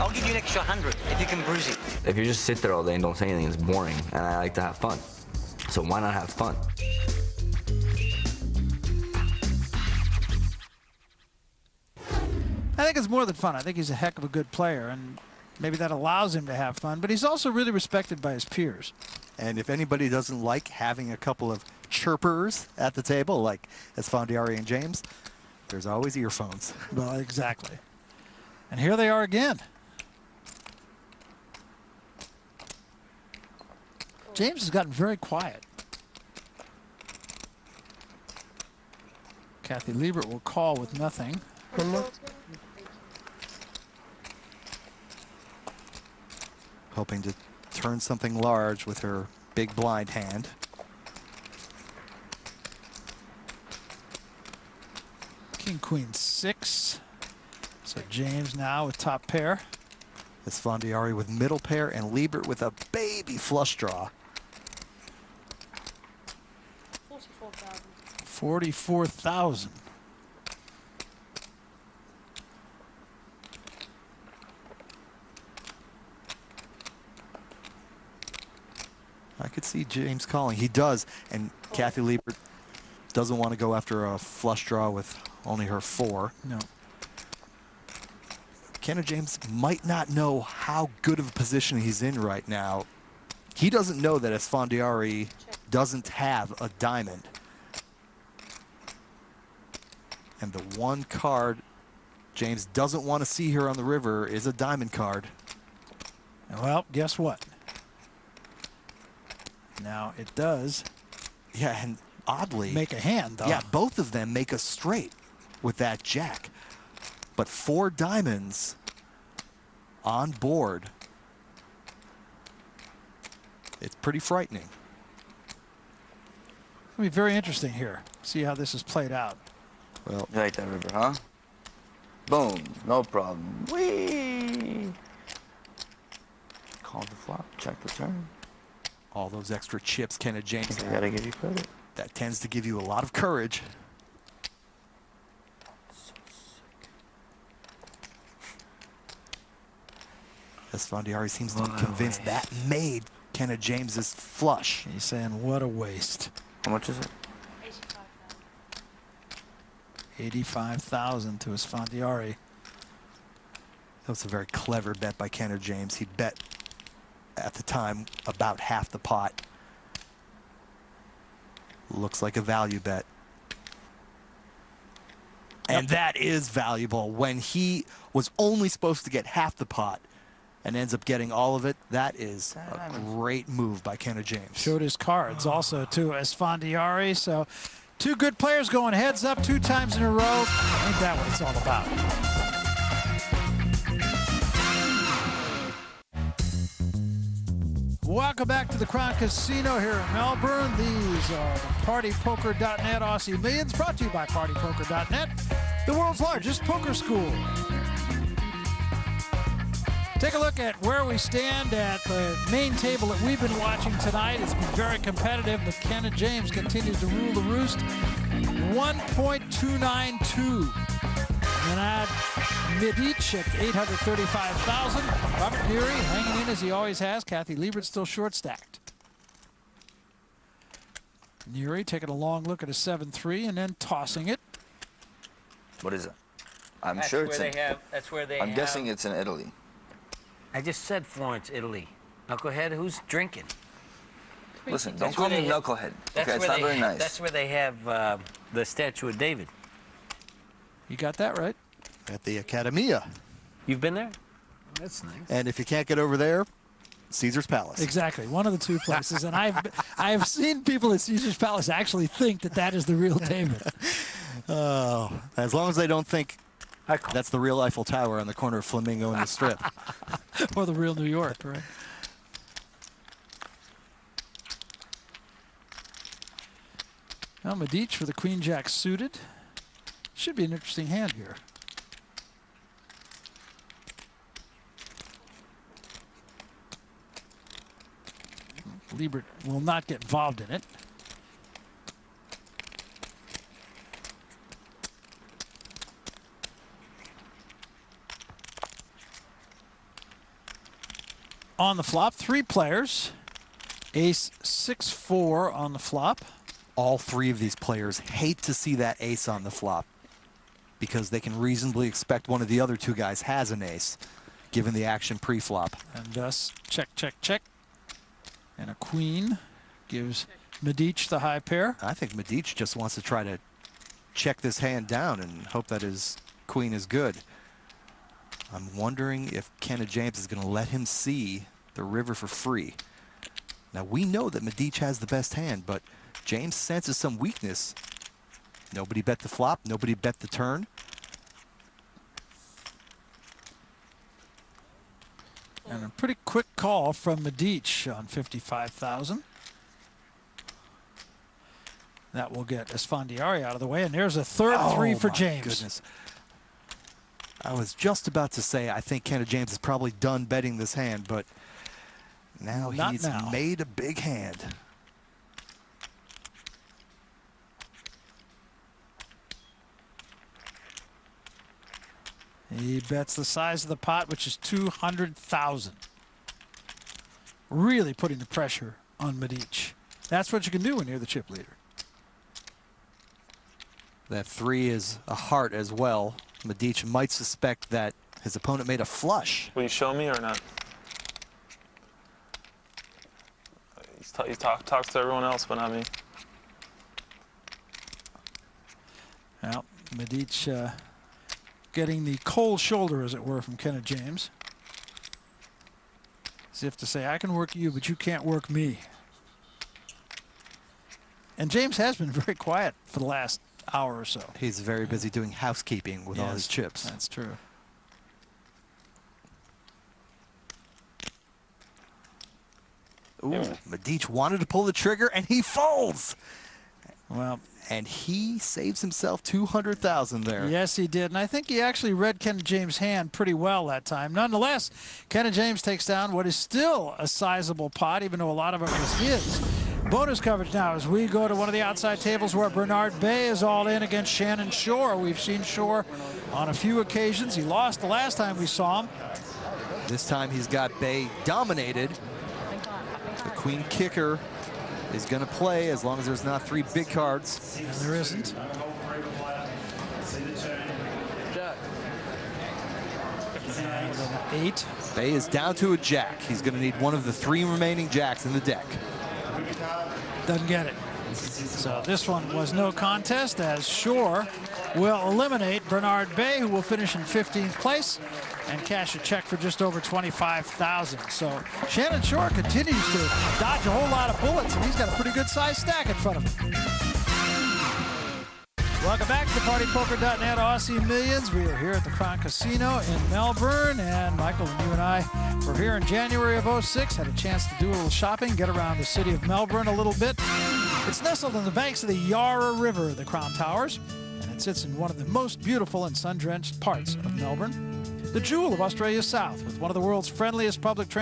I'll give you an extra 100 if you can bruise it. If you just sit there all day and don't say anything, it's boring, and I like to have fun. So why not have fun? I think it's more than fun. I think he's a heck of a good player, and maybe that allows him to have fun, but he's also really respected by his peers. And if anybody doesn't like having a couple of chirpers at the table, like Esfandiari and James, there's always earphones. Well, exactly. And here they are again. James has gotten very quiet. Kathy Liebert will call with nothing. Hoping to turn something large with her big blind hand. King, queen, 6. So James now with top pair. Esfandiari with middle pair and Liebert with a baby flush draw. 44,000. 44,000. I could see James calling. He does, and Kathy Liebert doesn't want to go after a flush draw with only her 4. No. Kenna James might not know how good of a position he's in right now. He doesn't know that Esfandiari doesn't have a diamond. And the one card James doesn't want to see here on the river is a diamond card. Well, guess what? Now it does. Yeah, and oddly make a hand, though. Yeah, both of them make a straight with that jack. But 4 diamonds on board. It's pretty frightening. It'll be very interesting here. See how this is played out. Well, you like that river, huh? Boom, no problem. Whee! Call the flop, check the turn. All those extra chips, Kenna James. I gotta give you credit. That tends to give you a lot of courage. So sick. Esfandiari seems to be convinced that made Kenna James's flush. He's saying, what a waste. How much is it? 85,000. 85,000 to Esfandiari. That was a very clever bet by Kenna James. He bet at the time about half the pot. Looks like a value bet. And that is valuable. When he was only supposed to get half the pot and ends up getting all of it, that is a great move by Kenna James. Showed his cards also to Esfandiari. So 2 good players going heads up 2 times in a row. Ain't that what it's all about? Welcome back to the Crown Casino here in Melbourne. These are the PartyPoker.net Aussie Millions, brought to you by PartyPoker.net, the world's largest poker school. Take a look at where we stand at the main table that we've been watching tonight. It's been very competitive, but Kenna James continues to rule the roost. 1.292. And add Medic at 835,000. Robert Neary hanging in as he always has. Kathy Liebert still short stacked. Neary taking a long look at a 7-3 and then tossing it. What is it? I'm sure it's in. That's where they I'm guessing it's in Italy. I just said Florence, Italy. Knucklehead, who's drinking? Listen, don't call me knucklehead. Okay, it's not very nice. That's where they have the statue of David. You got that right. At the Accademia. You've been there? That's nice. And if you can't get over there, Caesar's Palace. Exactly, one of the 2 places. And I've seen people at Caesar's Palace actually think that that is the real David. Oh, as long as they don't think that's the real Eiffel Tower on the corner of Flamingo and the Strip. Or the real New York, right? Now Medic for the Queen Jack suited. Should be an interesting hand here. Liebert will not get involved in it. on the flop. 3 players. Ace 6-4 on the flop. All 3 of these players hate to see that ace on the flop because they can reasonably expect one of the other 2 guys has an ace, given the action pre-flop. And thus, check, check, check. And a queen gives Medic the high pair. I think Medic just wants to try to check this hand down and hope that his queen is good. I'm wondering if Kenneth James is going to let him see the river for free. Now, we know that Medic has the best hand, but James senses some weakness. Nobody bet the flop. Nobody bet the turn. And a pretty quick call from Medic on 55,000. That will get Esfandiari out of the way, and there's a third 3 for James. Goodness. I was just about to say I think Kenneth James is probably done betting this hand, but now he's made a big hand. He bets the size of the pot, which is 200,000. Really putting the pressure on Medic. That's what you can do when you're the chip leader. That 3 is a heart as well. Medic might suspect that his opponent made a flush. Will you show me or not? He talks to everyone else, but not me. Well, Medic getting the cold shoulder, as it were, from Kenneth James. As if to say, I can work you, but you can't work me. And James has been very quiet for the last hour or so. He's very busy doing housekeeping with all his chips. That's true. Ooh, Medic wanted to pull the trigger, and he folds. Well, and he saves himself 200,000 there. Yes, he did. And I think he actually read Kenneth James' hand pretty well that time. Nonetheless, Kenneth James takes down what is still a sizable pot, even though a lot of it was his. Bonus coverage now as we go to one of the outside tables where Bernard Bay is all in against Shannon Shore. We've seen Shore on a few occasions. He lost the last time we saw him. This time he's got Bay dominated. The queen kicker is going to play as long as there's not 3 big cards. And there isn't. And an 8. Bay is down to a jack. He's going to need one of the 3 remaining jacks in the deck. Doesn't get it. So this one was no contest, as Shore will eliminate Bernard Bay, who will finish in 15th place and cash a check for just over 25,000. So Shannon Shore continues to dodge a whole lot of bullets, and he's got a pretty good size stack in front of him. Welcome back to PartyPoker.net Aussie Millions. We are here at the Crown Casino in Melbourne, and Michael and you and I were here in January of '06, had a chance to do a little shopping, get around the city of Melbourne a little bit. It's nestled on the banks of the Yarra River, the Crown Towers, and it sits in one of the most beautiful and sun-drenched parts of Melbourne, the jewel of Australia's south, with one of the world's friendliest public transport